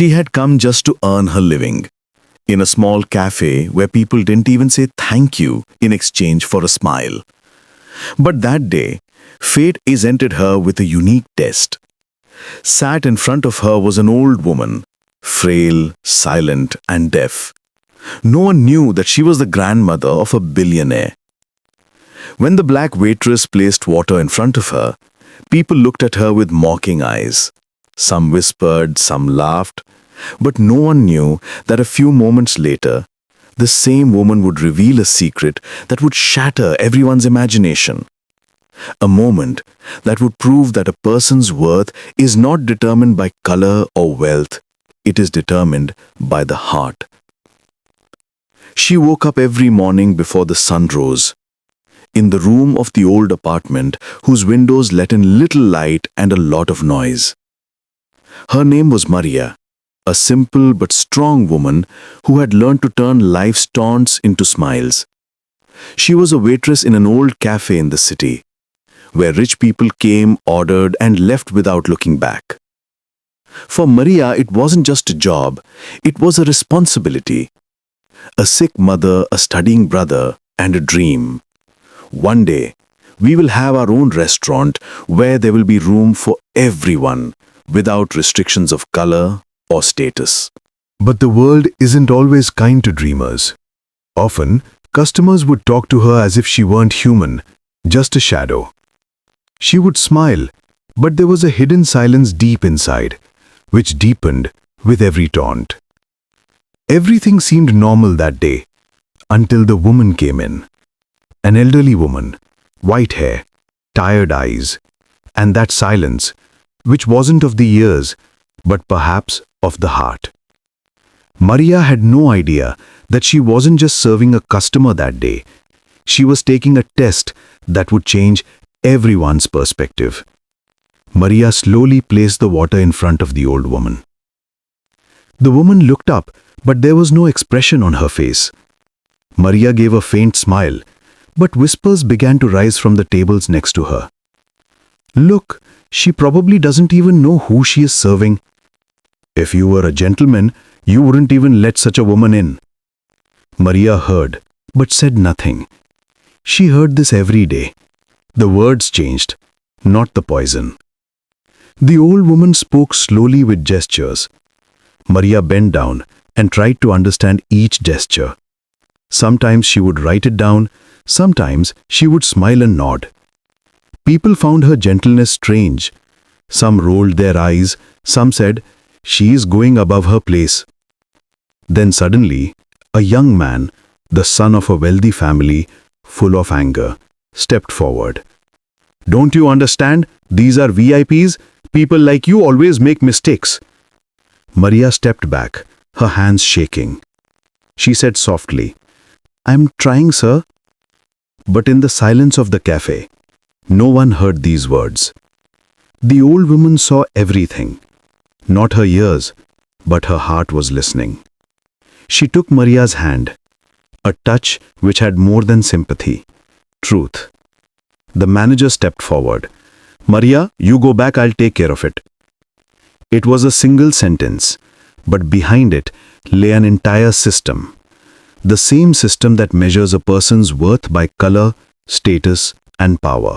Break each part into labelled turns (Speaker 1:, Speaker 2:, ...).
Speaker 1: She had come just to earn her living, in a small cafe where people didn't even say thank you in exchange for a smile. But that day, fate presented her with a unique test. Sat in front of her was an old woman, frail, silent, and deaf. No one knew that she was the grandmother of a billionaire. When the black waitress placed water in front of her, people looked at her with mocking eyes. Some whispered, some laughed, but no one knew that a few moments later, the same woman would reveal a secret that would shatter everyone's imagination. A moment that would prove that a person's worth is not determined by color or wealth, it is determined by the heart. She woke up every morning before the sun rose, in the room of the old apartment whose windows let in little light and a lot of noise. Her name was Maria, a simple but strong woman who had learned to turn life's taunts into smiles. She was a waitress in an old cafe in the city, where rich people came, ordered, and left without looking back. For Maria, it wasn't just a job, it was a responsibility. A sick mother, a studying brother, and a dream. One day, we will have our own restaurant where there will be room for everyone, without restrictions of color or status.
Speaker 2: But the world isn't always kind to dreamers. Often, customers would talk to her as if she weren't human, just a shadow. She would smile, but there was a hidden silence deep inside, which deepened with every taunt. Everything seemed normal that day, until the woman came in. An elderly woman, white hair, tired eyes, and that silence, which wasn't of the ears, but perhaps of the heart. Maria had no idea that she wasn't just serving a customer that day. She was taking a test that would change everyone's perspective. Maria slowly placed the water in front of the old woman. The woman looked up, but there was no expression on her face. Maria gave a faint smile, but whispers began to rise from the tables next to her. Look, she probably doesn't even know who she is serving. If you were a gentleman, you wouldn't even let such a woman in. Maria heard, but said nothing. She heard this every day. The words changed, not the poison. The old woman spoke slowly with gestures. Maria bent down and tried to understand each gesture. Sometimes she would write it down, sometimes she would smile and nod. People found her gentleness strange. Some rolled their eyes, some said, "She is going above her place." Then suddenly, a young man, the son of a wealthy family, full of anger, stepped forward. "Don't you understand? These are VIPs. People like you always make mistakes." Maria stepped back, her hands shaking. She said softly, "I'm trying, sir." But in the silence of the cafe, no one heard these words. The old woman saw everything. Not her ears, but her heart was listening. She took Maria's hand, a touch which had more than sympathy, truth. The manager stepped forward. "Maria, you go back, I'll take care of it." It was a single sentence, but behind it lay an entire system. The same system that measures a person's worth by color, status, and power.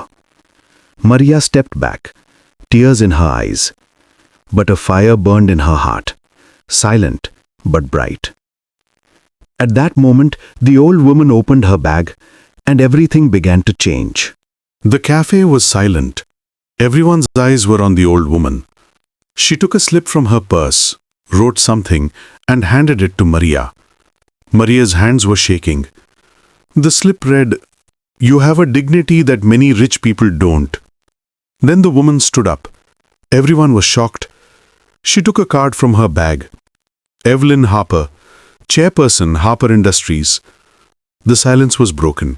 Speaker 2: Maria stepped back, tears in her eyes. But a fire burned in her heart, silent but bright. At that moment, the old woman opened her bag, and everything began to change. The cafe was silent. Everyone's eyes were on the old woman. She took a slip from her purse, wrote something, and handed it to Maria. Maria's hands were shaking. The slip read, "You have a dignity that many rich people don't." Then the woman stood up. Everyone was shocked. She took a card from her bag. "Evelyn Harper, Chairperson, Harper Industries." The silence was broken.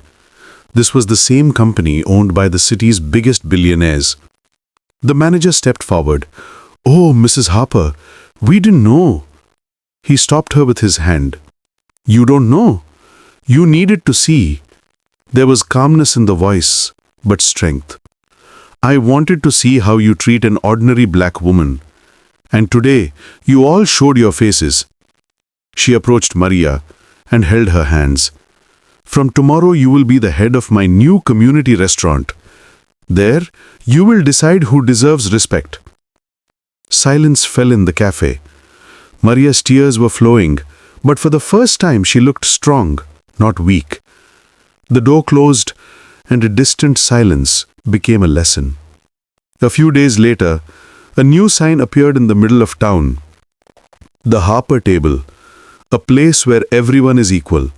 Speaker 2: This was the same company owned by the city's biggest billionaires. The manager stepped forward. "Oh, Mrs. Harper, we didn't know." He stopped her with his hand. "You don't know. You needed to see." There was calmness in the voice, but strength. "I wanted to see how you treat an ordinary black woman. And today, you all showed your faces. She approached Maria and held her hands. From tomorrow, you will be the head of my new community restaurant. There, you will decide who deserves respect. Silence fell in the cafe. Maria's tears were flowing, but for the first time she looked strong, not weak. The door closed, and a distant silence became a lesson. A few days later, a new sign appeared in the middle of town. The Harper Table, a place where everyone is equal.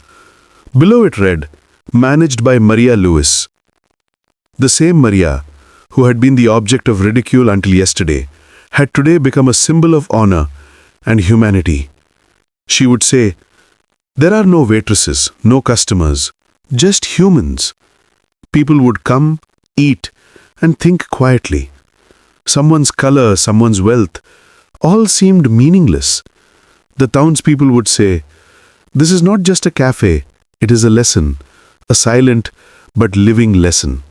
Speaker 2: Below it read, "Managed by Maria Lewis." The same Maria, who had been the object of ridicule until yesterday, had today become a symbol of honor and humanity. She would say, "There are no waitresses, no customers, just humans." People would come, eat, and think quietly. Someone's color, someone's wealth, all seemed meaningless. The townspeople would say, "This is not just a cafe, it is a lesson, a silent but living lesson."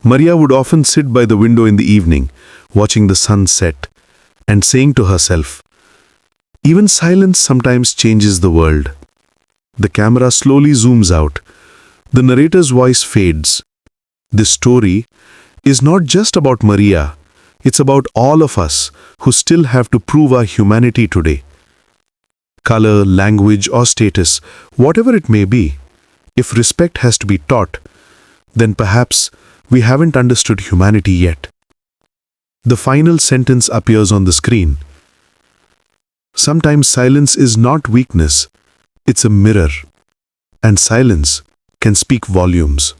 Speaker 2: Maria would often sit by the window in the evening, watching the sun set, and saying to herself, "Even silence sometimes changes the world." The camera slowly zooms out. The narrator's voice fades. This story is not just about Maria, it's about all of us who still have to prove our humanity today. Color, language, or status, whatever it may be, if respect has to be taught, then perhaps we haven't understood humanity yet. The final sentence appears on the screen. Sometimes silence is not weakness, it's a mirror, and silence can speak volumes.